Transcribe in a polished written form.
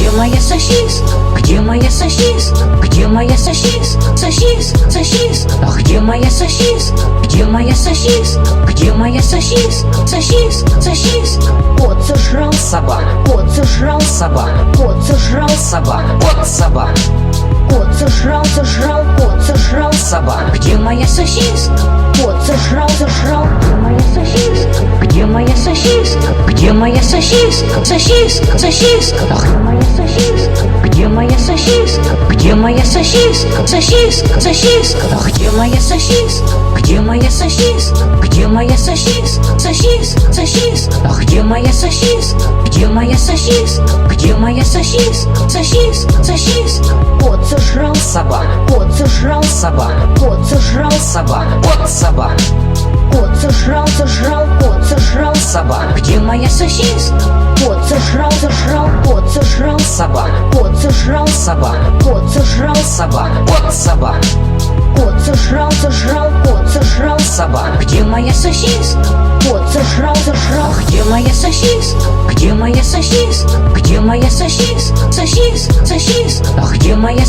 Где моя сосиска? Где моя сосиска? Где моя сосиска? Сосиска, сосиска. А где моя сосиска? Где моя сосиска? Где моя сосиска? Сосиска, сосиска. Кот сожрал Собака, кот сожрал собака, кот сожрал собака, кот, собака, кот сожрал кот сожрал собака. Где моя сосиска? кот сожрал Где моя сосиска? Где моя сосиска? Сосиска, сосиска. А где моя сосиска? Где моя сосиска? Сосиска, сосиска. А где моя сосиска? Где моя сосиска? Где моя сосиска? Сосиска, сосиска. А где моя сосиска? Где моя сосиска? Где моя сосиска? Сосиска, сосиска. кот сожрал Собака, кот сожрал собака, кот сожрал собака, кот, собака, кот сожрал кот сожрал собака. Где моя сосиска? кот сожрал кот сожрал Собака, кот сожрал собака, кот сожрал собака, кот, собака, кот сожрал кот сожрал собака. Где моя сосиска? кот сожрал Где моя сосиска? Где моя сосиска? Где моя сосиска? Сосиска, сосиска. А где моя